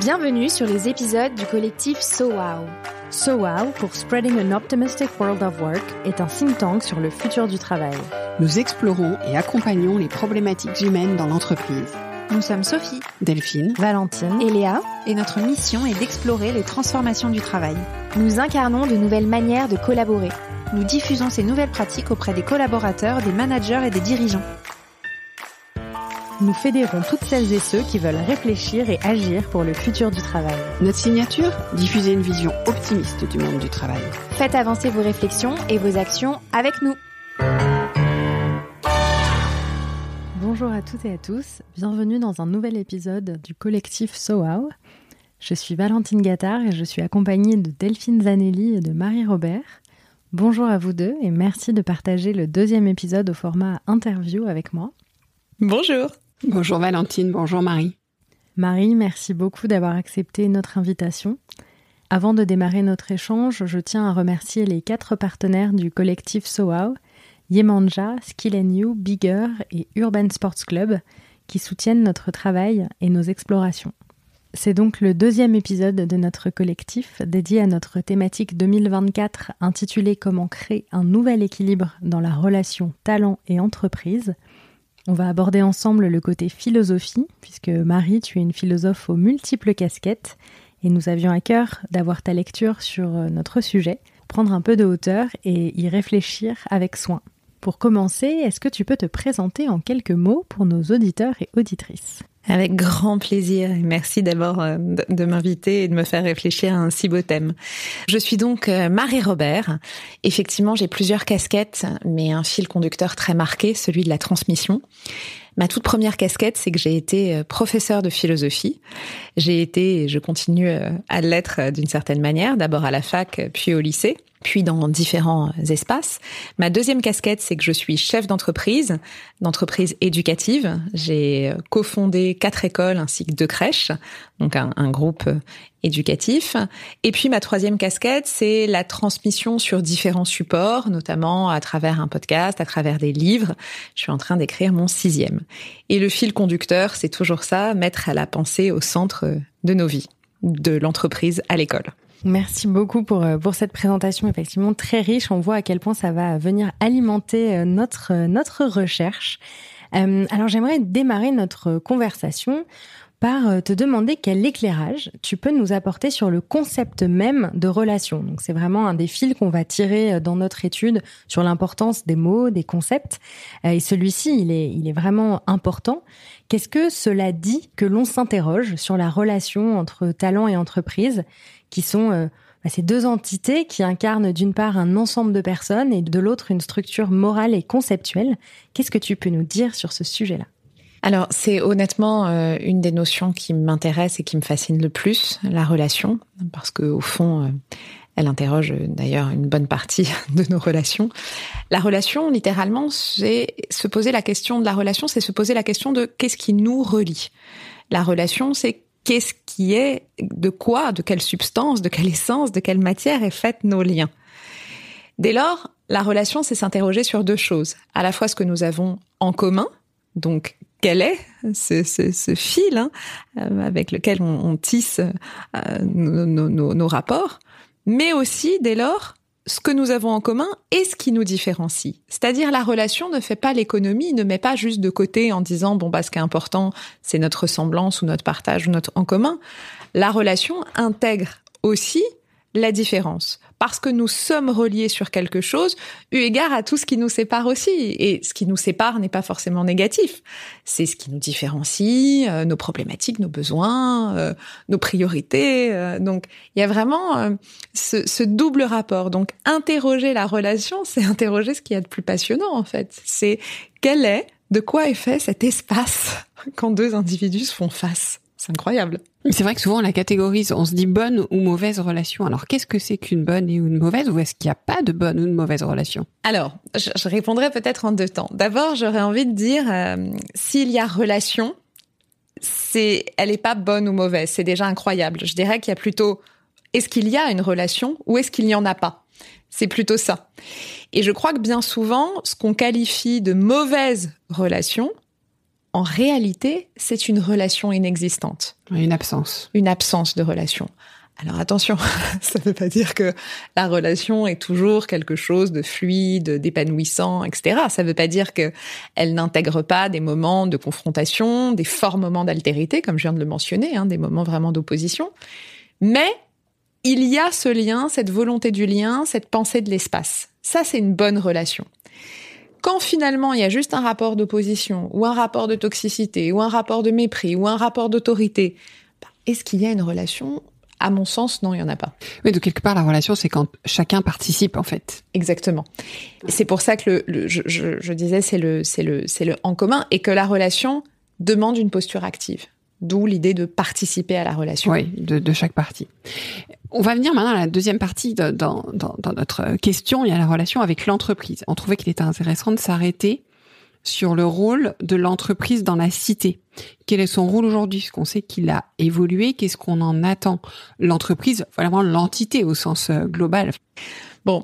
Bienvenue sur les épisodes du collectif So Wow. So Wow, pour Spreading an Optimistic World of Work, est un think tank sur le futur du travail. Nous explorons et accompagnons les problématiques humaines dans l'entreprise. Nous sommes Sophie, Delphine, Valentine et Léa, et notre mission est d'explorer les transformations du travail. Nous incarnons de nouvelles manières de collaborer. Nous diffusons ces nouvelles pratiques auprès des collaborateurs, des managers et des dirigeants. Nous fédérons toutes celles et ceux qui veulent réfléchir et agir pour le futur du travail. Notre signature ? Diffuser une vision optimiste du monde du travail. Faites avancer vos réflexions et vos actions avec nous. Bonjour à toutes et à tous, bienvenue dans un nouvel épisode du collectif So Wow. Je suis Valentine Gattard et je suis accompagnée de Delphine Zanelli et de Marie Robert. Bonjour à vous deux et merci de partager le deuxième épisode au format interview avec moi. Bonjour. Bonjour Valentine, bonjour Marie. Marie, merci beaucoup d'avoir accepté notre invitation. Avant de démarrer notre échange, je tiens à remercier les 4 partenaires du collectif So Wow, Yemanja, Skill & You, Bigger et Urban Sports Club, qui soutiennent notre travail et nos explorations. C'est donc le deuxième épisode de notre collectif dédié à notre thématique 2024 intitulée « Comment créer un nouvel équilibre dans la relation talent et entreprise ». On va aborder ensemble le côté philosophie, puisque Marie, tu es une philosophe aux multiples casquettes, et nous avions à cœur d'avoir ta lecture sur notre sujet, prendre un peu de hauteur et y réfléchir avec soin. Pour commencer, est-ce que tu peux te présenter en quelques mots pour nos auditeurs et auditrices ? Avec grand plaisir et merci d'abord de m'inviter et de me faire réfléchir à un si beau thème. Je suis donc Marie Robert. Effectivement, j'ai plusieurs casquettes, mais un fil conducteur très marqué, celui de la transmission. Ma toute première casquette, c'est que j'ai été professeure de philosophie. J'ai été, et je continue à l'être d'une certaine manière, d'abord à la fac, puis au lycée, puis dans différents espaces. Ma deuxième casquette, c'est que je suis chef d'entreprise éducative. J'ai cofondé 4 écoles ainsi que 2 crèches, donc un groupe éducatif. Et puis ma troisième casquette, c'est la transmission sur différents supports, notamment à travers un podcast, à travers des livres. Je suis en train d'écrire mon 6e. Et le fil conducteur, c'est toujours ça, mettre la pensée au centre de nos vies, de l'entreprise à l'école. Merci beaucoup pour cette présentation effectivement très riche. On voit à quel point ça va venir alimenter notre recherche. Alors j'aimerais démarrer notre conversation par te demander quel éclairage tu peux nous apporter sur le concept même de relation. Donc c'est vraiment un des fils qu'on va tirer dans notre étude sur l'importance des mots, des concepts. Et celui-ci, il est vraiment important. Qu'est-ce que cela dit que l'on s'interroge sur la relation entre talent et entreprise, qui sont ces 2 entités qui incarnent d'une part un ensemble de personnes et de l'autre une structure morale et conceptuelle. Qu'est-ce que tu peux nous dire sur ce sujet-là ? Alors, c'est honnêtement une des notions qui m'intéresse et qui me fascine le plus, la relation, parce que au fond, elle interroge d'ailleurs une bonne partie de nos relations. La relation, littéralement, c'est se poser la question de la relation, c'est se poser la question de qu'est-ce qui nous relie. La relation, c'est qu'est-ce qui est, de quoi, de quelle substance, de quelle essence, de quelle matière est faite nos liens. Dès lors, la relation, c'est s'interroger sur 2 choses. À la fois ce que nous avons en commun, donc quel est ce fil avec lequel on tisse nos rapports, mais aussi, dès lors, ce que nous avons en commun et ce qui nous différencie. C'est-à-dire, la relation ne fait pas l'économie, ne met pas juste de côté en disant, ce qui est important, c'est notre ressemblance ou notre partage ou notre en commun. La relation intègre aussi la différence. Parce que nous sommes reliés sur quelque chose, eu égard à tout ce qui nous sépare aussi. Et ce qui nous sépare n'est pas forcément négatif. C'est ce qui nous différencie, nos problématiques, nos besoins, nos priorités. Donc, il y a vraiment ce double rapport. Donc, interroger la relation, c'est interroger ce qu'il y a de plus passionnant, en fait. C'est de quoi est fait cet espace quand 2 individus se font face. C'est incroyable. C'est vrai que souvent on la catégorise, on se dit bonne ou mauvaise relation. Alors qu'est-ce que c'est qu'une bonne et une mauvaise, ou est-ce qu'il n'y a pas de bonne ou de mauvaise relation ? Alors, je répondrai peut-être en 2 temps. D'abord, j'aurais envie de dire, s'il y a relation, elle n'est pas bonne ou mauvaise, c'est déjà incroyable. Je dirais qu'il y a plutôt, est-ce qu'il y a une relation ou est-ce qu'il n'y en a pas ? C'est plutôt ça. Et je crois que bien souvent, ce qu'on qualifie de mauvaise relation, en réalité, c'est une relation inexistante. Une absence. Une absence de relation. Alors attention, ça ne veut pas dire que la relation est toujours quelque chose de fluide, d'épanouissant, etc. Ça ne veut pas dire qu'elle n'intègre pas des moments de confrontation, des forts moments d'altérité, comme je viens de le mentionner, des moments vraiment d'opposition. Mais il y a ce lien, cette volonté du lien, cette pensée de l'espace. Ça, c'est une bonne relation. Quand finalement il y a juste un rapport d'opposition, ou un rapport de toxicité, ou un rapport de mépris, ou un rapport d'autorité, est-ce qu'il y a une relation ? À mon sens, non, il n'y en a pas. Oui, donc quelque part, la relation, c'est quand chacun participe, en fait. Exactement. C'est pour ça que je disais, c'est le en commun, et que la relation demande une posture active. D'où l'idée de participer à la relation. Oui, de chaque partie. On va venir maintenant à la deuxième partie dans notre question. Il y a la relation avec l'entreprise. On trouvait qu'il était intéressant de s'arrêter sur le rôle de l'entreprise dans la cité. Quel est son rôle aujourd'hui? Parce qu'on sait qu'il a évolué. Qu'est-ce qu'on en attend? L'entreprise, vraiment l'entité au sens global. Bon,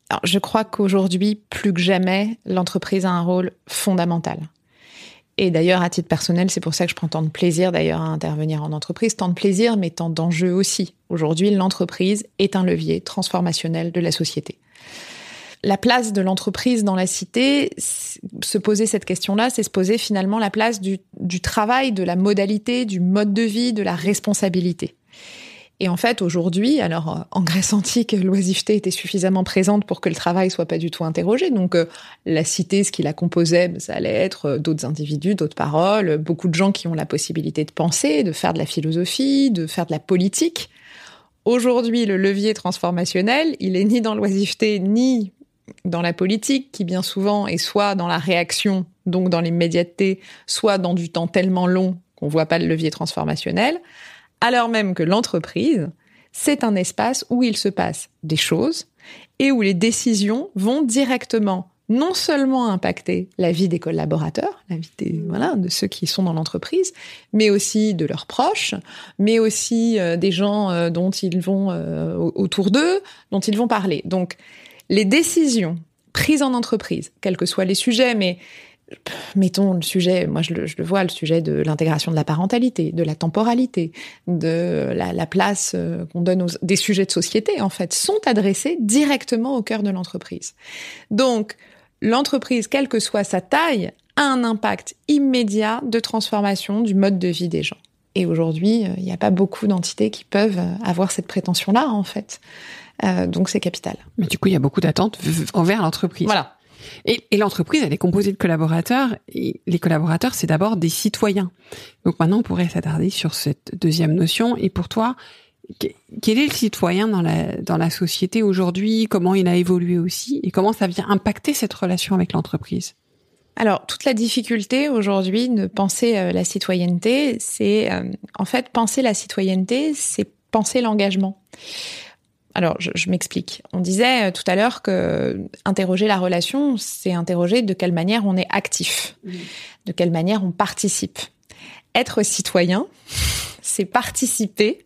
alors je crois qu'aujourd'hui, plus que jamais, l'entreprise a un rôle fondamental. Et d'ailleurs, à titre personnel, c'est pour ça que je prends tant de plaisir d'ailleurs à intervenir en entreprise. Tant de plaisir, mais tant d'enjeux aussi. Aujourd'hui, l'entreprise est un levier transformationnel de la société. La place de l'entreprise dans la cité, se poser cette question-là, c'est se poser finalement la place du travail, de la modalité, du mode de vie, de la responsabilité. Et en fait, aujourd'hui, alors en Grèce antique, l'oisiveté était suffisamment présente pour que le travail soit pas du tout interrogé. Donc la cité, ce qui la composait, ça allait être d'autres individus, d'autres paroles, beaucoup de gens qui ont la possibilité de penser, de faire de la philosophie, de faire de la politique. Aujourd'hui, le levier transformationnel, il est ni dans l'oisiveté, ni dans la politique, qui bien souvent est soit dans la réaction, donc dans l'immédiateté, soit dans du temps tellement long qu'on voit pas le levier transformationnel, alors même que l'entreprise, c'est un espace où il se passe des choses et où les décisions vont directement non seulement impacter la vie des collaborateurs, la vie de ceux qui sont dans l'entreprise, mais aussi de leurs proches, mais aussi des gens dont ils vont autour d'eux, dont ils vont parler. Donc, les décisions prises en entreprise, quels que soient les sujets, mais mettons le sujet, moi je le vois, le sujet de l'intégration de la parentalité, de la temporalité, de la place qu'on donne des sujets de société, en fait, sont adressés directement au cœur de l'entreprise. Donc, l'entreprise, quelle que soit sa taille, a un impact immédiat de transformation du mode de vie des gens. Et aujourd'hui, il n'y a pas beaucoup d'entités qui peuvent avoir cette prétention-là, en fait. Donc, c'est capital. Mais du coup, il y a beaucoup d'attentes envers l'entreprise. Voilà. Et l'entreprise, elle est composée de collaborateurs. Et les collaborateurs, c'est d'abord des citoyens. Donc maintenant, on pourrait s'attarder sur cette deuxième notion. Et pour toi, quel est le citoyen dans la société aujourd'hui? Comment il a évolué aussi? Et comment ça vient impacter cette relation avec l'entreprise? Alors, toute la difficulté aujourd'hui de penser la citoyenneté, c'est en fait penser la citoyenneté, c'est penser l'engagement. Alors, je m'explique. On disait tout à l'heure que interroger la relation, c'est interroger de quelle manière on est actif, de quelle manière on participe. Être citoyen, c'est participer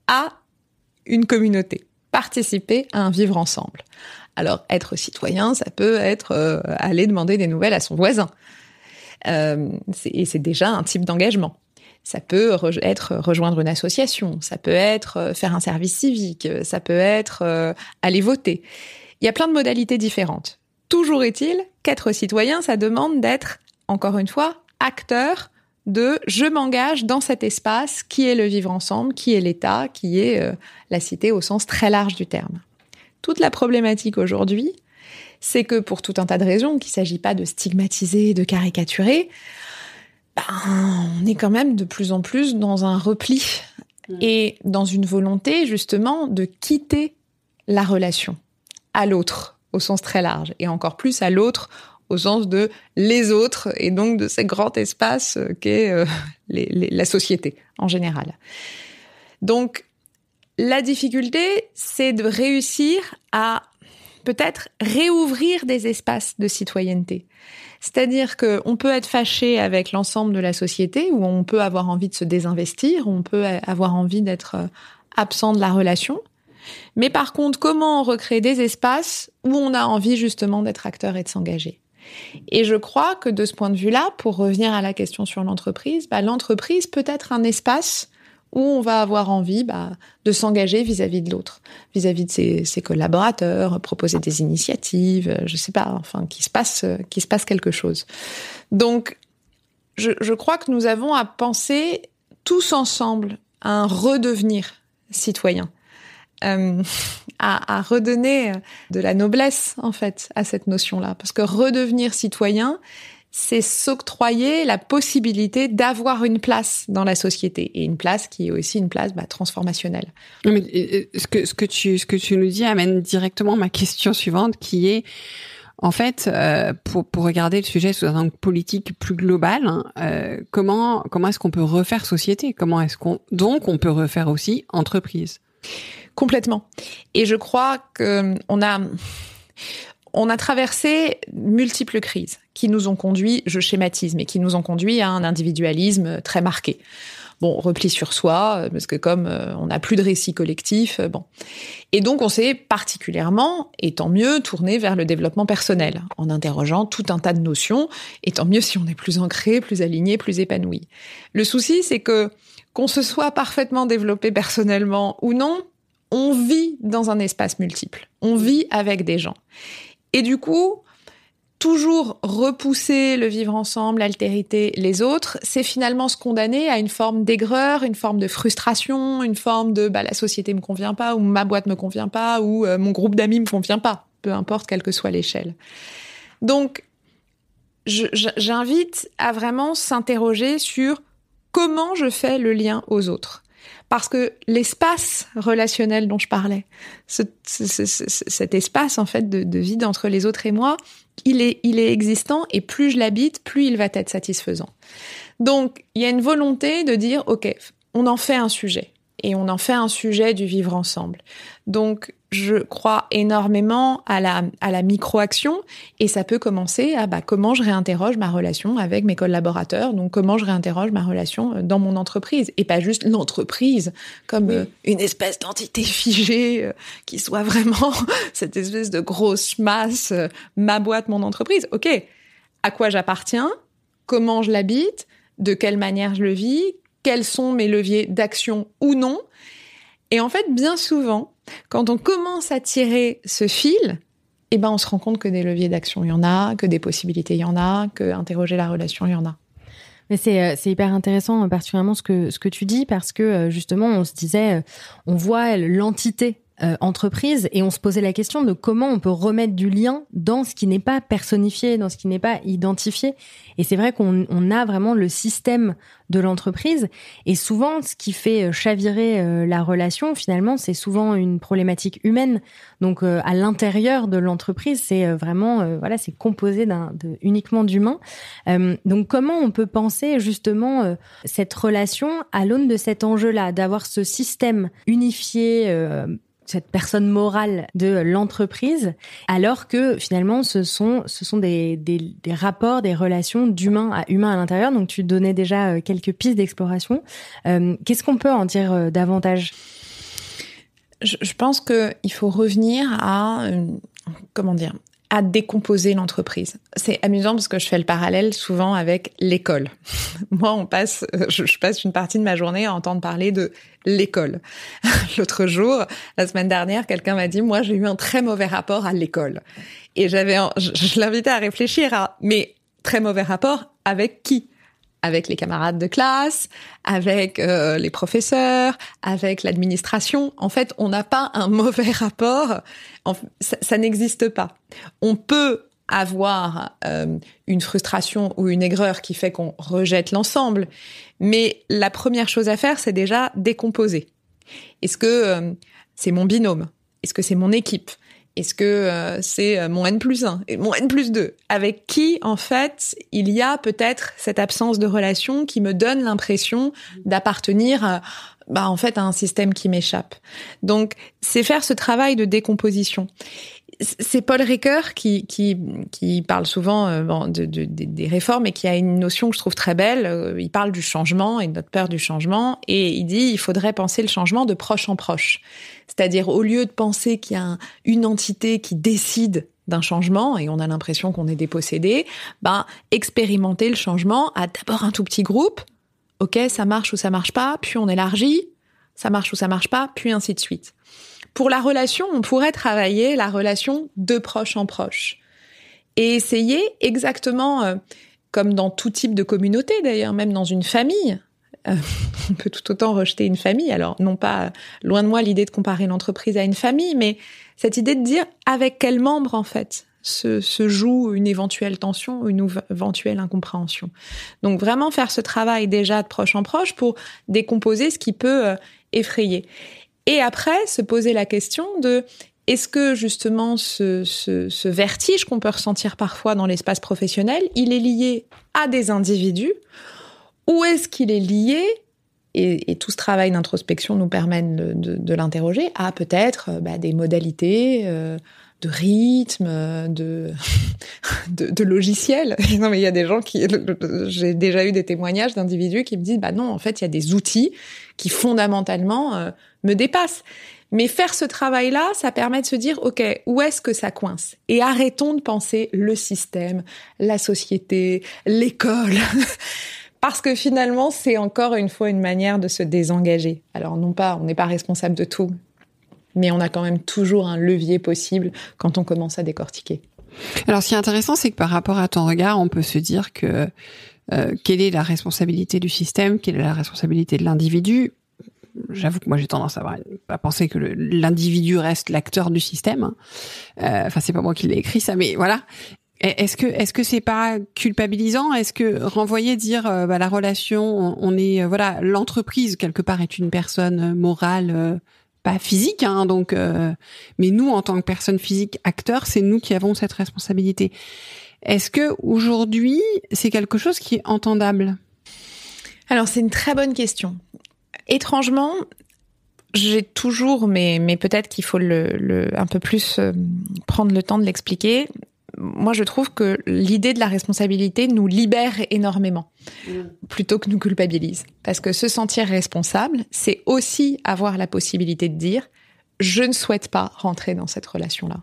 à une communauté, participer à un vivre ensemble. Alors, être citoyen, ça peut être aller demander des nouvelles à son voisin. Et c'est déjà un type d'engagement. Ça peut être rejoindre une association, ça peut être faire un service civique, ça peut être aller voter. Il y a plein de modalités différentes. Toujours est-il qu'être citoyen, ça demande d'être, encore une fois, acteur de « je m'engage dans cet espace qui est le vivre ensemble, qui est l'État, qui est la cité au sens très large du terme ». Toute la problématique aujourd'hui, c'est que pour tout un tas de raisons, qu'il ne s'agit pas de stigmatiser, de caricaturer, on est quand même de plus en plus dans un repli et dans une volonté justement de quitter la relation à l'autre au sens très large et encore plus à l'autre au sens de les autres et donc de ce grand espace qu'est la société en général. Donc la difficulté, c'est de réussir à peut-être réouvrir des espaces de citoyenneté. C'est-à-dire qu'on peut être fâché avec l'ensemble de la société, ou on peut avoir envie de se désinvestir, ou on peut avoir envie d'être absent de la relation. Mais par contre, comment on recrée des espaces où on a envie justement d'être acteur et de s'engager? Et je crois que de ce point de vue-là, pour revenir à la question sur l'entreprise, l'entreprise peut être un espace où on va avoir envie de s'engager vis-à-vis de l'autre, vis-à-vis de ses collaborateurs, proposer des initiatives, je sais pas, enfin, qu'il se passe quelque chose. Donc, je crois que nous avons à penser tous ensemble à un redevenir citoyen, à redonner de la noblesse, en fait, à cette notion-là. Parce que redevenir citoyen, c'est s'octroyer la possibilité d'avoir une place dans la société, et une place qui est aussi une place transformationnelle. Mais ce que tu nous dis amène directement ma question suivante, qui est, en fait, pour regarder le sujet sous un angle politique plus global, comment est-ce qu'on peut refaire société? Comment est-ce qu'on peut refaire aussi entreprise? Complètement. Et je crois que on a traversé multiples crises qui nous ont conduit, je schématise, mais qui nous ont conduit à un individualisme très marqué. Bon, repli sur soi, parce que comme on n'a plus de récit collectif, Et donc, on s'est particulièrement, et tant mieux, tourné vers le développement personnel, en interrogeant tout un tas de notions, et tant mieux si on est plus ancré, plus aligné, plus épanoui. Le souci, c'est que, qu'on se soit parfaitement développé personnellement ou non, on vit dans un espace multiple. On vit avec des gens. Et du coup, toujours repousser le vivre ensemble, l'altérité, les autres, c'est finalement se condamner à une forme d'aigreur, une forme de frustration, une forme de la société me convient pas, ou ma boîte me convient pas, ou mon groupe d'amis me convient pas, peu importe quelle que soit l'échelle. Donc, j'invite à vraiment s'interroger sur comment je fais le lien aux autres. Parce que l'espace relationnel dont je parlais, cet espace en fait de vide entre les autres et moi, il est existant, et plus je l'habite, plus il va être satisfaisant. Donc, il y a une volonté de dire, ok, on en fait un sujet, et on en fait un sujet du vivre ensemble. Donc, je crois énormément à la micro-action, et ça peut commencer à comment je réinterroge ma relation avec mes collaborateurs, donc comment je réinterroge ma relation dans mon entreprise, et pas juste l'entreprise comme une espèce d'entité figée qui soit vraiment cette espèce de grosse masse, ma boîte, mon entreprise. Ok, à quoi j'appartiens, comment je l'habite, de quelle manière je le vis, quels sont mes leviers d'action ou non. Et en fait, bien souvent, quand on commence à tirer ce fil, on se rend compte que des leviers d'action, il y en a, que des possibilités, il y en a, que interroger la relation, il y en a. Mais c'est hyper intéressant, particulièrement ce que tu dis, parce que justement, on se disait, on voit l'entité entreprise, et on se posait la question de comment on peut remettre du lien dans ce qui n'est pas personnifié, dans ce qui n'est pas identifié. Et c'est vrai qu'on a vraiment le système de l'entreprise, et souvent ce qui fait chavirer la relation, finalement, c'est souvent une problématique humaine. Donc à l'intérieur de l'entreprise, c'est vraiment c'est composé uniquement d'humains. Donc comment on peut penser justement cette relation à l'aune de cet enjeu-là, d'avoir ce système unifié, cette personne morale de l'entreprise, alors que finalement ce sont des rapports, des relations d'humain à humain à l'intérieur. Donc tu donnais déjà quelques pistes d'exploration. Qu'est-ce qu'on peut en dire davantage ? Je pense qu'il faut revenir à décomposer l'entreprise. C'est amusant parce que je fais le parallèle souvent avec l'école. Moi, je passe une partie de ma journée à entendre parler de l'école. L'autre jour, la semaine dernière, quelqu'un m'a dit, moi, j'ai eu un très mauvais rapport à l'école. Et je l'invitais à réfléchir mais très mauvais rapport avec qui ? Avec les camarades de classe, avec les professeurs, avec l'administration. En fait, on n'a pas un mauvais rapport. Ça n'existe pas. On peut avoir une frustration ou une aigreur qui fait qu'on rejette l'ensemble, mais la première chose à faire, c'est déjà décomposer. Est-ce que c'est mon binôme ? Est-ce que c'est mon équipe ? Est-ce que c'est mon N+1 et mon N+2 ? Avec qui, en fait, il y a peut-être cette absence de relation qui me donne l'impression d'appartenir à un système qui m'échappe. Donc, c'est faire ce travail de décomposition. C'est Paul Ricoeur qui parle souvent des réformes, et qui a une notion que je trouve très belle. Il parle du changement et de notre peur du changement, et il dit il faudrait penser le changement de proche en proche. C'est-à-dire, au lieu de penser qu'il y a une entité qui décide d'un changement et on a l'impression qu'on est dépossédé, expérimenter le changement à d'abord un tout petit groupe. Ok, ça marche ou ça marche pas, puis on élargit, ça marche ou ça marche pas, puis ainsi de suite. Pour la relation, on pourrait travailler la relation de proche en proche et essayer exactement comme dans tout type de communauté d'ailleurs, même dans une famille. On peut tout autant rejeter une famille. Alors, non pas, loin de moi l'idée de comparer l'entreprise à une famille, mais cette idée de dire avec quel membre, en fait, se joue une éventuelle tension, une éventuelle incompréhension. Donc, vraiment faire ce travail déjà de proche en proche pour décomposer ce qui peut effrayer. Et après, se poser la question de est-ce que, justement, ce vertige qu'on peut ressentir parfois dans l'espace professionnel, il est lié à des individus ou est-ce qu'il est lié, et tout ce travail d'introspection nous permet de l'interroger, à peut-être des modalités de rythme, de logiciels. Non, mais il y a des gens j'ai déjà eu des témoignages d'individus qui me disent, non, en fait, il y a des outils qui fondamentalement me dépassent. Mais faire ce travail-là, ça permet de se dire, OK, où est-ce que ça coince ? Et arrêtons de penser le système, la société, l'école. Parce que finalement, c'est encore une fois une manière de se désengager. Alors non pas, on n'est pas responsable de tout, mais on a quand même toujours un levier possible quand on commence à décortiquer. Alors ce qui est intéressant, c'est que par rapport à ton regard, on peut se dire que quelle est la responsabilité du système, quelle est la responsabilité de l'individu ? J'avoue que moi j'ai tendance à penser que l'individu reste l'acteur du système. Enfin, c'est pas moi qui l'ai écrit ça, mais voilà. Est-ce que c'est pas culpabilisant ? Est-ce que renvoyer, dire la relation, on est l'entreprise quelque part est une personne morale, pas physique, donc mais nous en tant que personne physique acteurs, c'est nous qui avons cette responsabilité. Est-ce que aujourd'hui c'est quelque chose qui est entendable ? Alors c'est une très bonne question. Étrangement, j'ai toujours, mais peut-être qu'il faut un peu plus prendre le temps de l'expliquer. Moi, je trouve que l'idée de la responsabilité nous libère énormément, plutôt que nous culpabilise. Parce que se sentir responsable, c'est aussi avoir la possibilité de dire « je ne souhaite pas rentrer dans cette relation-là ».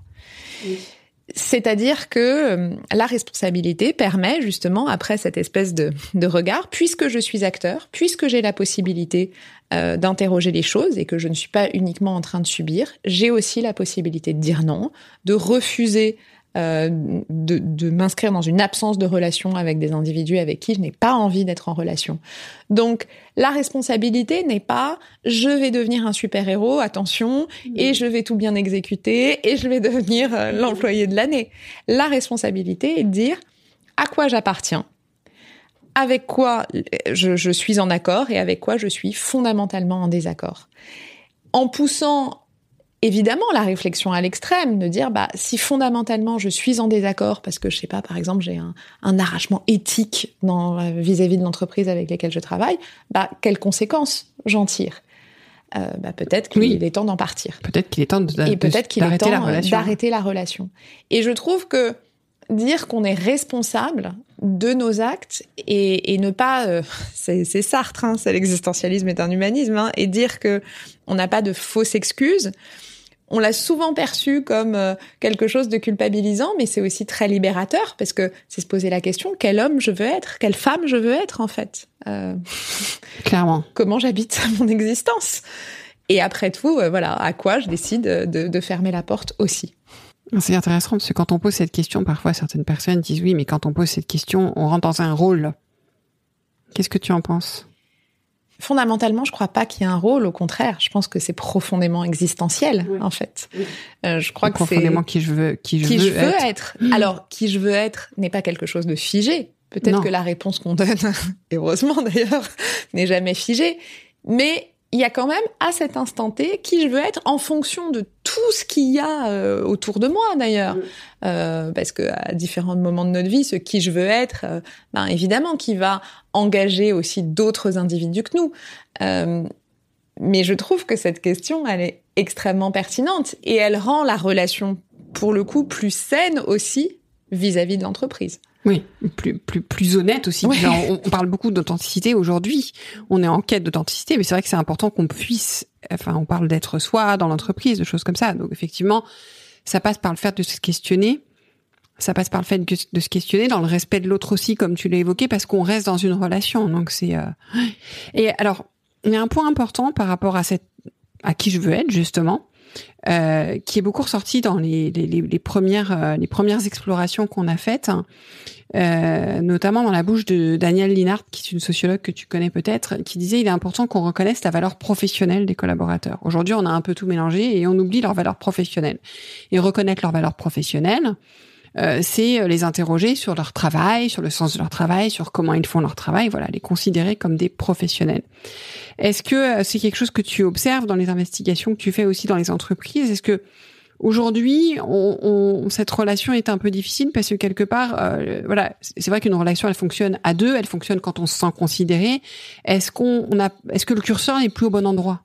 C'est-à-dire que la responsabilité permet justement, après cette espèce de regard, puisque je suis acteur, puisque j'ai la possibilité d'interroger les choses et que je ne suis pas uniquement en train de subir, j'ai aussi la possibilité de dire non, de refuser de m'inscrire dans une absence de relation avec des individus avec qui je n'ai pas envie d'être en relation. Donc, la responsabilité n'est pas « je vais devenir un super-héros, attention, et je vais tout bien exécuter, et je vais devenir l'employé de l'année ». La responsabilité est de dire à quoi j'appartiens, avec quoi je suis en accord et avec quoi je suis fondamentalement en désaccord. En poussant évidemment la réflexion à l'extrême, de dire si fondamentalement je suis en désaccord parce que je sais pas, par exemple j'ai un arrachement éthique vis-à-vis de l'entreprise avec laquelle je travaille, quelles conséquences j'en tire ? Peut-être qu'il est temps d'en partir. Peut-être qu'il est temps d'arrêter la relation. Et je trouve que dire qu'on est responsable de nos actes et ne pas, c'est Sartre, c'est l'existentialisme est un humanisme, et dire que on n'a pas de fausses excuses. On l'a souvent perçu comme quelque chose de culpabilisant, mais c'est aussi très libérateur parce que c'est se poser la question quel homme je veux être, quelle femme je veux être en fait. Clairement. Comment j'habite mon existence. Et après tout, à quoi je décide de fermer la porte aussi. C'est intéressant parce que quand on pose cette question, parfois certaines personnes disent oui, mais quand on pose cette question, on rentre dans un rôle. Qu'est-ce que tu en penses ? Fondamentalement, je crois pas qu'il y ait un rôle. Au contraire, je pense que c'est profondément existentiel, en fait. Je crois que profondément qui je veux être. Alors, qui je veux être n'est pas quelque chose de figé. Peut-être que la réponse qu'on donne, et heureusement d'ailleurs, n'est jamais figée. Mais il y a quand même, à cet instant T, qui je veux être en fonction de tout ce qu'il y a autour de moi, d'ailleurs. Parce que à différents moments de notre vie, ce qui je veux être, évidemment, qui va engager aussi d'autres individus que nous. Mais je trouve que cette question, elle est extrêmement pertinente et elle rend la relation, pour le coup, plus saine aussi vis-à-vis de l'entreprise. Oui, plus honnête aussi. Oui. On parle beaucoup d'authenticité aujourd'hui. On est en quête d'authenticité, mais c'est vrai que c'est important qu'on puisse. Enfin, on parle d'être soi dans l'entreprise, de choses comme ça. Donc effectivement, ça passe par le fait de se questionner. Ça passe par le fait de se questionner dans le respect de l'autre aussi, comme tu l'as évoqué, parce qu'on reste dans une relation. Donc c'est Et alors, il y a un point important par rapport à qui je veux être justement, qui est beaucoup ressorti dans les premières explorations qu'on a faites, notamment dans la bouche de Danielle Linhart, qui est une sociologue que tu connais peut-être, qui disait il est important qu'on reconnaisse la valeur professionnelle des collaborateurs. Aujourd'hui, on a un peu tout mélangé et on oublie leur valeur professionnelle. Et reconnaître leur valeur professionnelle, c'est les interroger sur leur travail, sur le sens de leur travail, sur comment ils font leur travail, voilà, les considérer comme des professionnels. Est-ce que c'est quelque chose que tu observes dans les investigations que tu fais aussi dans les entreprises? Est-ce que aujourd'hui, cette relation est un peu difficile parce que quelque part, voilà, c'est vrai qu'une relation, elle fonctionne à deux, elle fonctionne quand on se sent considéré. Est-ce que le curseur n'est plus au bon endroit?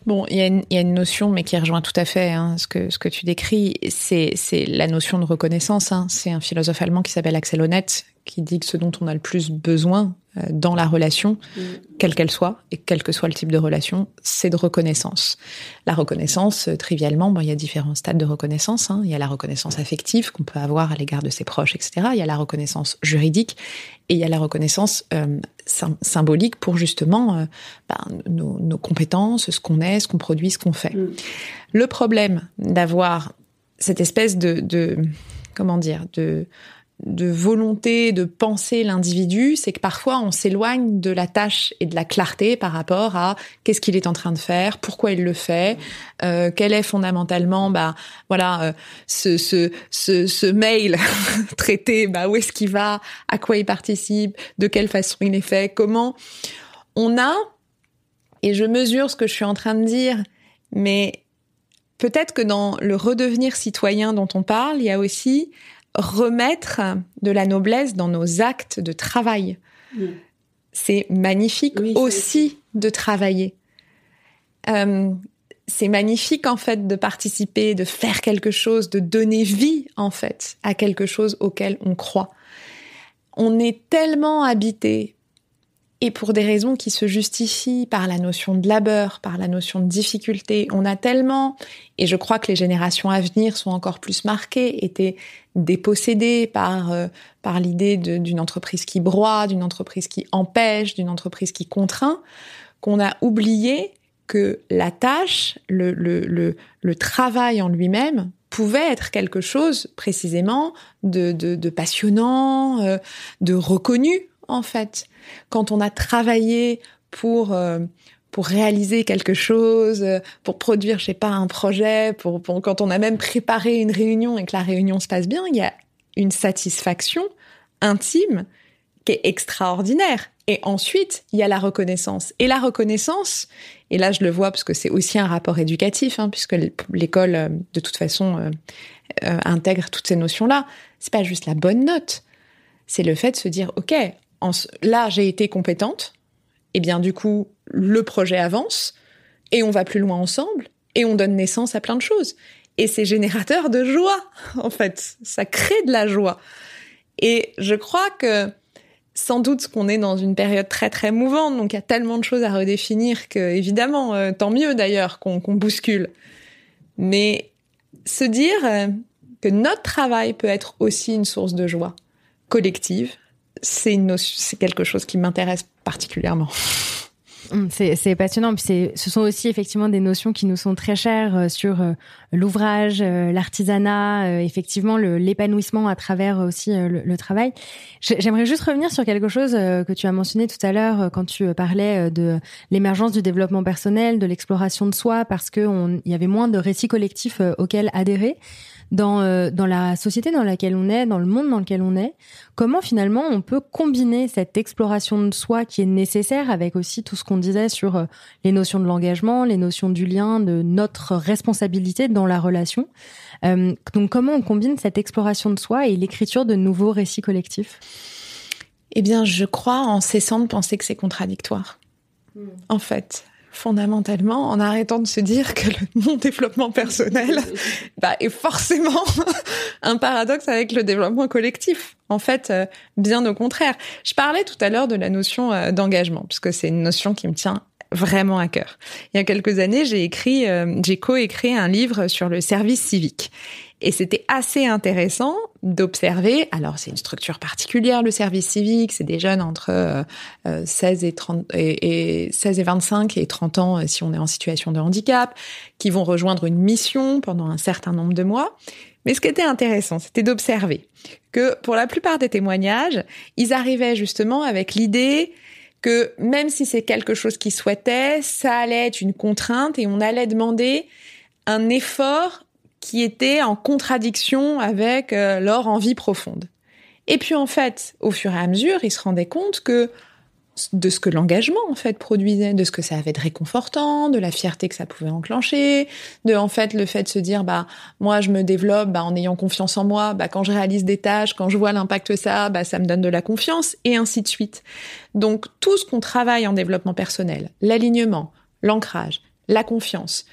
Bon, il y a une notion, mais qui rejoint tout à fait ce que tu décris, c'est la notion de reconnaissance. C'est un philosophe allemand qui s'appelle Axel Honneth, qui dit que ce dont on a le plus besoin dans la relation, quelle qu'elle soit, et quel que soit le type de relation, c'est de reconnaissance. La reconnaissance, trivialement, il y a différents stades de reconnaissance. Il y a la reconnaissance affective qu'on peut avoir à l'égard de ses proches, etc. Il y a la reconnaissance juridique et il y a la reconnaissance symbolique pour justement nos compétences, ce qu'on est, ce qu'on produit, ce qu'on fait. Le problème d'avoir cette espèce de volonté de penser l'individu, c'est que parfois on s'éloigne de la tâche et de la clarté par rapport à qu'est-ce qu'il est en train de faire, pourquoi il le fait, quel est fondamentalement ce mail traité, où est-ce qu'il va, à quoi il participe, de quelle façon il est fait, comment on a, et je mesure ce que je suis en train de dire, mais peut-être que dans le redevenir citoyen dont on parle, il y a aussi remettre de la noblesse dans nos actes de travail. C'est magnifique aussi de travailler. C'est magnifique en fait de participer, de faire quelque chose, de donner vie en fait à quelque chose auquel on croit. On est tellement habité, et pour des raisons qui se justifient par la notion de labeur, par la notion de difficulté, on a tellement, et je crois que les générations à venir sont encore plus marquées, été dépossédées par l'idée d'une entreprise qui broie, d'une entreprise qui empêche, d'une entreprise qui contraint, qu'on a oublié que la tâche, le travail en lui-même pouvait être quelque chose précisément de passionnant, de reconnu en fait. Quand on a travaillé pour réaliser quelque chose, pour produire, un projet, quand on a même préparé une réunion et que la réunion se passe bien, il y a une satisfaction intime qui est extraordinaire. Et ensuite, il y a la reconnaissance. Et la reconnaissance, et là je le vois parce que c'est aussi un rapport éducatif, puisque l'école, de toute façon, intègre toutes ces notions-là, c'est pas juste la bonne note, c'est le fait de se dire, ok, là, j'ai été compétente, et bien du coup, le projet avance, et on va plus loin ensemble, et on donne naissance à plein de choses. Et c'est générateur de joie, en fait. Ça crée de la joie. Et je crois que, sans doute qu'on est dans une période très très mouvante, donc il y a tellement de choses à redéfinir que, évidemment, tant mieux d'ailleurs qu'on bouscule. Mais se dire que notre travail peut être aussi une source de joie collective, c'est quelque chose qui m'intéresse particulièrement. C'est passionnant. Puis ce sont aussi effectivement des notions qui nous sont très chères sur l'ouvrage, l'artisanat, effectivement l'épanouissement à travers aussi le travail. J'aimerais juste revenir sur quelque chose que tu as mentionné tout à l'heure quand tu parlais de l'émergence du développement personnel, de l'exploration de soi, parce que il y avait moins de récits collectifs auxquels adhérer. Dans la société dans laquelle on est, dans le monde dans lequel on est, comment finalement on peut combiner cette exploration de soi qui est nécessaire avec aussi tout ce qu'on disait sur les notions de l'engagement, les notions du lien, de notre responsabilité dans la relation. Donc comment on combine cette exploration de soi et l'écriture de nouveaux récits collectifs ? Eh bien, je crois en cessant de penser que c'est contradictoire. En fait, fondamentalement, en arrêtant de se dire que le non-développement personnel est forcément un paradoxe avec le développement collectif. En fait, bien au contraire. Je parlais tout à l'heure de la notion d'engagement, puisque c'est une notion qui me tient vraiment à cœur. Il y a quelques années, j'ai coécrit un livre sur le service civique. Et c'était assez intéressant d'observer. Alors, c'est une structure particulière, le service civique. C'est des jeunes entre 16 et 25 et 30 ans si on est en situation de handicap, qui vont rejoindre une mission pendant un certain nombre de mois. Mais ce qui était intéressant, c'était d'observer que pour la plupart des témoignages, ils arrivaient justement avec l'idée que même si c'est quelque chose qu'ils souhaitaient, ça allait être une contrainte et on allait demander un effort qui était en contradiction avec leur envie profonde. Et puis en fait, au fur et à mesure, ils se rendaient compte de ce que l'engagement en fait produisait, de ce que ça avait de réconfortant, de la fierté que ça pouvait enclencher, de en fait le fait de se dire moi je me développe en ayant confiance en moi, quand je réalise des tâches, quand je vois l'impact ça me donne de la confiance et ainsi de suite. Donc tout ce qu'on travaille en développement personnel, l'alignement, l'ancrage, la confiance,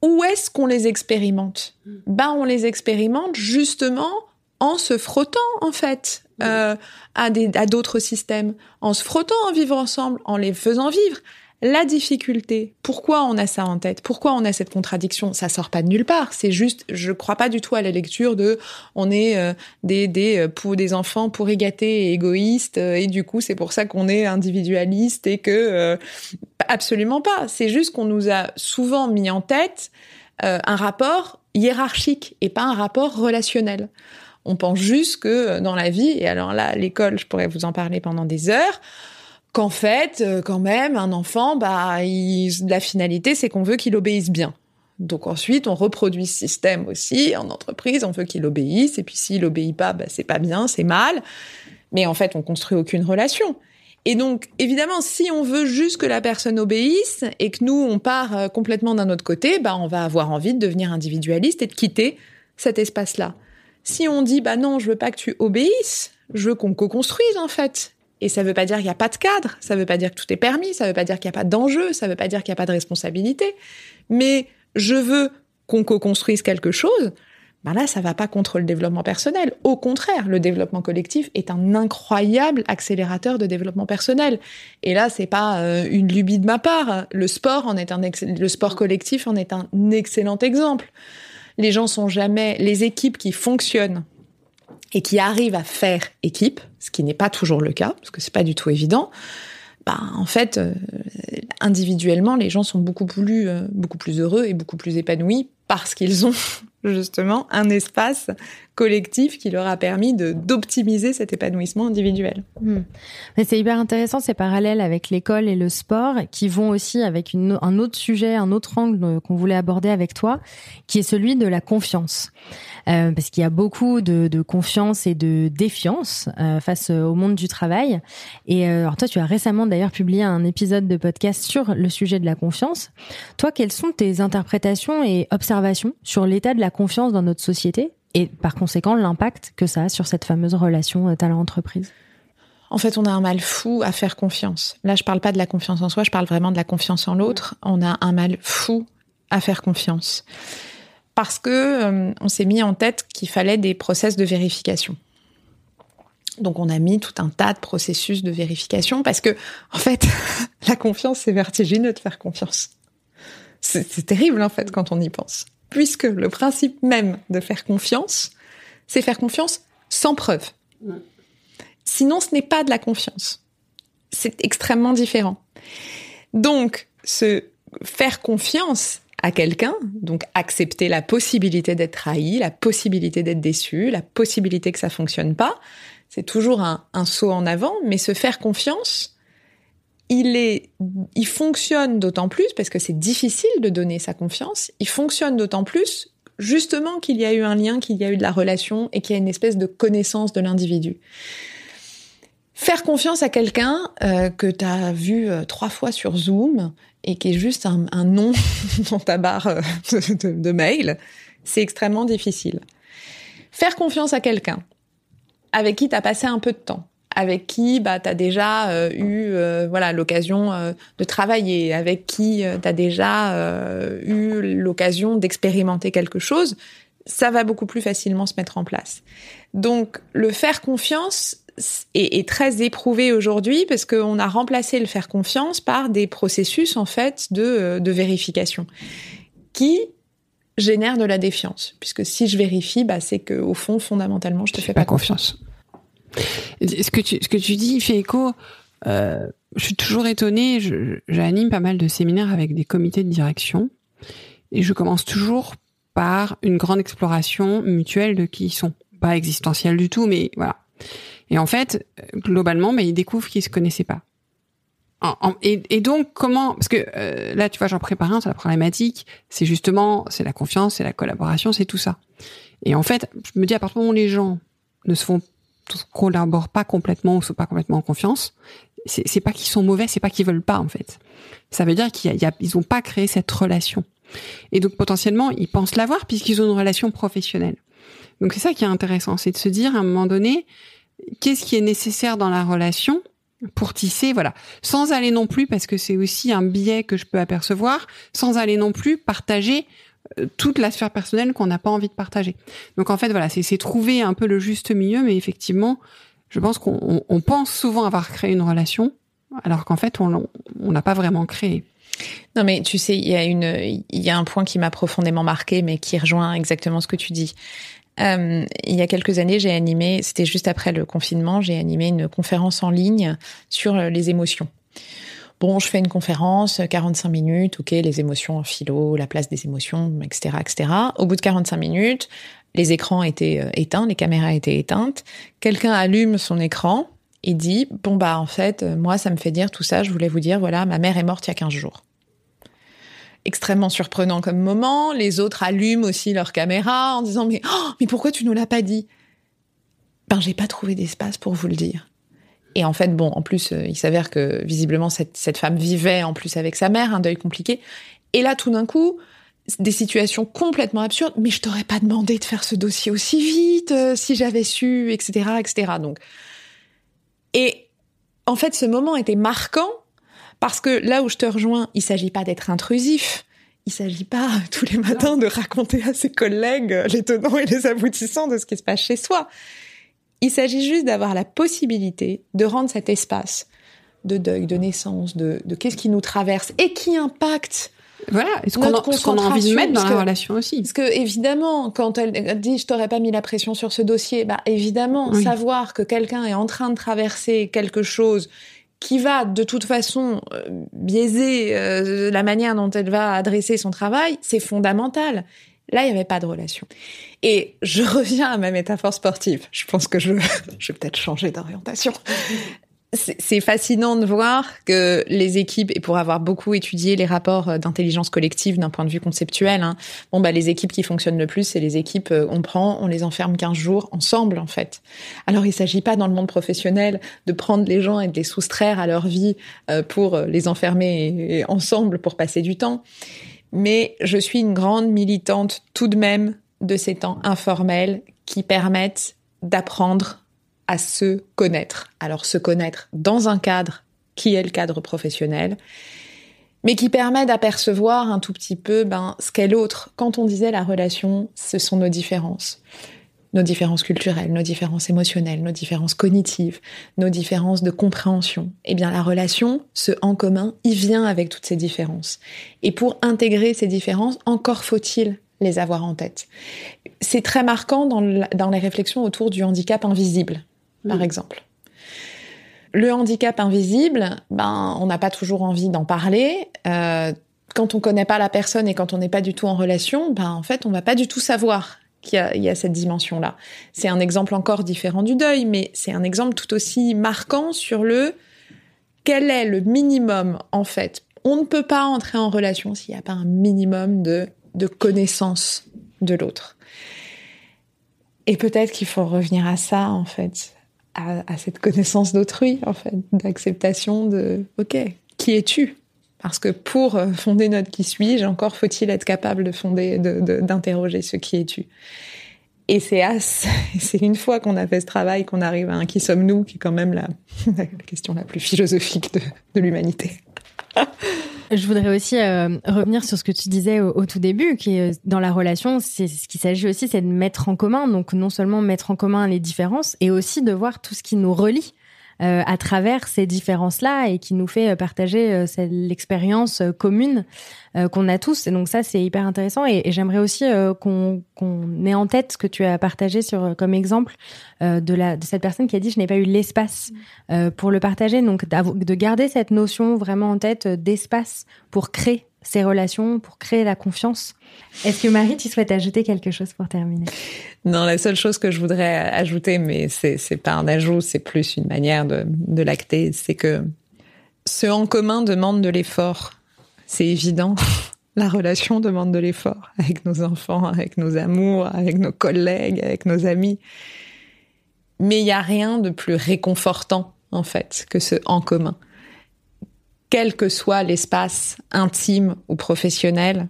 où est-ce qu'on les expérimente ? On les expérimente justement en se frottant en fait à d'autres systèmes, en se frottant en vivre ensemble, en les faisant vivre. La difficulté, pourquoi on a ça en tête ? Pourquoi on a cette contradiction ? Ça sort pas de nulle part. C'est juste, je crois pas du tout à la lecture de on est des enfants pourris gâtés et égoïstes et du coup c'est pour ça qu'on est individualiste et que absolument pas. C'est juste qu'on nous a souvent mis en tête un rapport hiérarchique et pas un rapport relationnel. On pense juste que dans la vie, et alors là, l'école, je pourrais vous en parler pendant des heures, qu'en fait, quand même, un enfant, la finalité, c'est qu'on veut qu'il obéisse bien. Donc ensuite, on reproduit ce système aussi en entreprise, on veut qu'il obéisse, et puis s'il obéit pas, c'est pas bien, c'est mal. Mais en fait, on construit aucune relation. Et donc, évidemment, si on veut juste que la personne obéisse et que nous, on part complètement d'un autre côté, on va avoir envie de devenir individualiste et de quitter cet espace-là. Si on dit, non, je veux pas que tu obéisses, je veux qu'on co-construise, en fait. Et ça veut pas dire qu'il y a pas de cadre, ça veut pas dire que tout est permis, ça veut pas dire qu'il y a pas d'enjeu, ça veut pas dire qu'il y a pas de responsabilité. Mais je veux qu'on co-construise quelque chose, là, ça va pas contre le développement personnel. Au contraire, le développement collectif est un incroyable accélérateur de développement personnel. Et là, c'est pas une lubie de ma part. Le sport collectif en est un excellent exemple. Les équipes qui fonctionnent et qui arrivent à faire équipe, ce qui n'est pas toujours le cas, parce que c'est pas du tout évident, en fait, individuellement, les gens sont beaucoup plus heureux et beaucoup plus épanouis parce qu'ils ont justement un espace collectif qui leur a permis d'optimiser cet épanouissement individuel. Mais c'est hyper intéressant ces parallèles avec l'école et le sport qui vont aussi avec un autre sujet, un autre angle qu'on voulait aborder avec toi, qui est celui de la confiance. Parce qu'il y a beaucoup de confiance et de défiance face au monde du travail. Et alors toi, tu as récemment d'ailleurs publié un épisode de podcast sur le sujet de la confiance. Toi, quelles sont tes interprétations et observations sur l'état de la confiance dans notre société et par conséquent l'impact que ça a sur cette fameuse relation talent-entreprise? En fait, on a un mal fou à faire confiance. Là, je parle pas de la confiance en soi, je parle vraiment de la confiance en l'autre. On a un mal fou à faire confiance. Parce que on s'est mis en tête qu'il fallait des process de vérification. Donc, on a mis tout un tas de processus de vérification parce que, en fait, la confiance, c'est vertigineux de faire confiance. C'est terrible, en fait, quand on y pense. Puisque le principe même de faire confiance, c'est faire confiance sans preuve. Sinon, ce n'est pas de la confiance. C'est extrêmement différent. Donc, se faire confiance à quelqu'un, donc accepter la possibilité d'être trahi, la possibilité d'être déçu, la possibilité que ça fonctionne pas, c'est toujours un saut en avant, mais se faire confiance, il fonctionne d'autant plus, parce que c'est difficile de donner sa confiance, il fonctionne d'autant plus, justement, qu'il y a eu un lien, qu'il y a eu de la relation, et qu'il y a une espèce de connaissance de l'individu. Faire confiance à quelqu'un que tu as vu 3 fois sur Zoom, et qui est juste un nom dans ta barre de mail, c'est extrêmement difficile. Faire confiance à quelqu'un avec qui tu as passé un peu de temps, avec qui tu as déjà eu l'occasion de travailler, avec qui tu as déjà eu l'occasion d'expérimenter quelque chose, ça va beaucoup plus facilement se mettre en place. Donc, le faire confiance est très éprouvé aujourd'hui parce qu'on a remplacé le faire confiance par des processus, en fait, de vérification qui génère de la défiance. Puisque si je vérifie, c'est que au fond, fondamentalement, je te fais pas confiance. Ce que tu dis fait écho. Je suis toujours étonnée. J'anime pas mal de séminaires avec des comités de direction. Et je commence toujours par une grande exploration mutuelle de qui ils sont. Pas existentielle du tout, mais voilà. Et en fait, globalement, ils découvrent qu'ils se connaissaient pas. Et donc, comment... Parce que là, tu vois, j'en prépare un sur la problématique. C'est la confiance, c'est la collaboration, c'est tout ça. Et en fait, je me dis, à partir du moment où les gens ne collaborent pas complètement ou sont pas complètement en confiance, c'est pas qu'ils sont mauvais, c'est pas qu'ils veulent pas, en fait. Ça veut dire qu'ils ont pas créé cette relation. Et donc, potentiellement, ils pensent l'avoir puisqu'ils ont une relation professionnelle. Donc, c'est ça qui est intéressant. C'est de se dire, à un moment donné, qu'est-ce qui est nécessaire dans la relation pour tisser, voilà, sans aller non plus, parce que c'est aussi un biais que je peux apercevoir, sans aller non plus partager toute la sphère personnelle qu'on n'a pas envie de partager. Donc en fait, voilà, c'est trouver un peu le juste milieu, mais effectivement, je pense qu'on pense souvent avoir créé une relation, alors qu'en fait, on n'a pas vraiment créé. Non, mais tu sais, il y a un point qui m'a profondément marqué, mais qui rejoint exactement ce que tu dis. Il y a quelques années, j'ai animé, c'était juste après le confinement, j'ai animé une conférence en ligne sur les émotions. Bon, je fais une conférence, 45 minutes, ok, les émotions en philo, la place des émotions, etc., etc. Au bout de 45 minutes, les écrans étaient éteints, les caméras étaient éteintes. Quelqu'un allume son écran et dit, en fait, moi, ça me fait dire tout ça, je voulais vous dire, voilà, ma mère est morte il y a 15 jours. Extrêmement surprenant comme moment. Les autres allument aussi leur caméra en disant mais pourquoi tu nous l'as pas dit ? J'ai pas trouvé d'espace pour vous le dire. Et en fait, en plus, il s'avère que visiblement cette femme vivait en plus avec sa mère, un deuil compliqué. Et là, tout d'un coup, des situations complètement absurdes. Mais je t'aurais pas demandé de faire ce dossier aussi vite si j'avais su, etc., etc. Donc, et en fait, ce moment était marquant. Parce que là où je te rejoins, il s'agit pas d'être intrusif. Il s'agit pas tous les matins de raconter à ses collègues les tenants et les aboutissants de ce qui se passe chez soi. Il s'agit juste d'avoir la possibilité de rendre cet espace de deuil, de naissance, de qu'est-ce qui nous traverse et qui impacte ce qu'on a envie de mettre dans la relation aussi. Parce que évidemment, quand elle dit je t'aurais pas mis la pression sur ce dossier, évidemment, savoir que quelqu'un est en train de traverser quelque chose qui va de toute façon biaiser la manière dont elle va adresser son travail, c'est fondamental. Là, il n'y avait pas de relation. Et je reviens à ma métaphore sportive. Je pense que je vais peut-être changer d'orientation. C'est fascinant de voir que les équipes, et pour avoir beaucoup étudié les rapports d'intelligence collective d'un point de vue conceptuel, les équipes qui fonctionnent le plus, c'est les équipes, on les enferme 15 jours ensemble, en fait. Alors, il s'agit pas dans le monde professionnel de prendre les gens et de les soustraire à leur vie pour les enfermer ensemble pour passer du temps. Mais je suis une grande militante tout de même de ces temps informels qui permettent d'apprendre à se connaître. Alors, se connaître dans un cadre qui est le cadre professionnel, mais qui permet d'apercevoir un tout petit peu ce qu'est l'autre. Quand on disait la relation, ce sont nos différences culturelles, nos différences émotionnelles, nos différences cognitives, nos différences de compréhension. Eh bien, la relation, ce en commun, il vient avec toutes ces différences. Et pour intégrer ces différences, encore faut-il les avoir en tête. C'est très marquant dans les réflexions autour du handicap invisible. Par exemple. Le handicap invisible, on n'a pas toujours envie d'en parler. Quand on connaît pas la personne et quand on n'est pas du tout en relation, en fait, on va pas du tout savoir qu'il y a cette dimension-là. C'est un exemple encore différent du deuil, mais c'est un exemple tout aussi marquant sur quel est le minimum, en fait. On ne peut pas entrer en relation s'il n'y a pas un minimum de connaissance de l'autre. Et peut-être qu'il faut revenir à ça, en fait. À cette connaissance d'autrui, en fait, d'acceptation de « Ok, qui es-tu » Parce que pour fonder notre « Qui suis-je », encore faut-il être capable d'interroger ce « Qui es-tu » Et c'est une fois qu'on a fait ce travail qu'on arrive à un « Qui sommes-nous » qui est quand même la question la plus philosophique de l'humanité. Je voudrais aussi revenir sur ce que tu disais au tout début, qui est dans la relation, c'est ce qu'il s'agit aussi, c'est de mettre en commun, donc non seulement mettre en commun les différences, et aussi de voir tout ce qui nous relie à travers ces différences-là et qui nous fait partager l'expérience commune qu'on a tous. Et donc ça, c'est hyper intéressant. Et j'aimerais aussi qu'on ait en tête ce que tu as partagé comme exemple de cette personne qui a dit « je n'ai pas eu l'espace pour le partager ». Donc de garder cette notion vraiment en tête d'espace pour créer ces relations, pour créer la confiance. Est-ce que Marie, tu souhaites ajouter quelque chose pour terminer ? Non, la seule chose que je voudrais ajouter, mais c'est pas un ajout, c'est plus une manière de l'acter, c'est que ce en commun demande de l'effort. C'est évident. La relation demande de l'effort avec nos enfants, avec nos amours, avec nos collègues, avec nos amis. Mais il n'y a rien de plus réconfortant, en fait, que ce en commun. Quel que soit l'espace intime ou professionnel,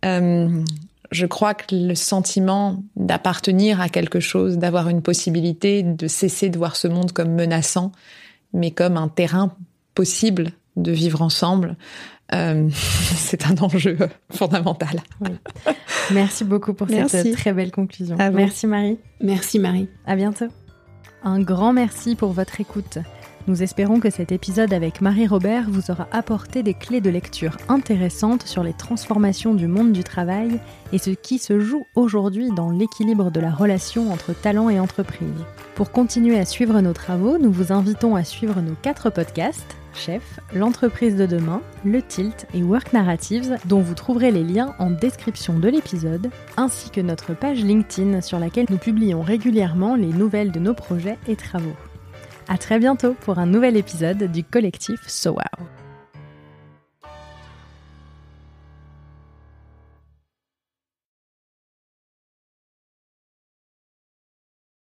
je crois que le sentiment d'appartenir à quelque chose, d'avoir une possibilité de cesser de voir ce monde comme menaçant, mais comme un terrain possible de vivre ensemble, c'est un enjeu fondamental. Oui. Merci beaucoup pour cette très belle conclusion. Merci Marie. Merci Marie. À bientôt. Un grand merci pour votre écoute. Nous espérons que cet épisode avec Marie-Robert vous aura apporté des clés de lecture intéressantes sur les transformations du monde du travail et ce qui se joue aujourd'hui dans l'équilibre de la relation entre talent et entreprise. Pour continuer à suivre nos travaux, nous vous invitons à suivre nos 4 podcasts, Chef, l'entreprise de demain, Le Tilt et Work Narratives, dont vous trouverez les liens en description de l'épisode, ainsi que notre page LinkedIn sur laquelle nous publions régulièrement les nouvelles de nos projets et travaux. À très bientôt pour un nouvel épisode du collectif So Wow.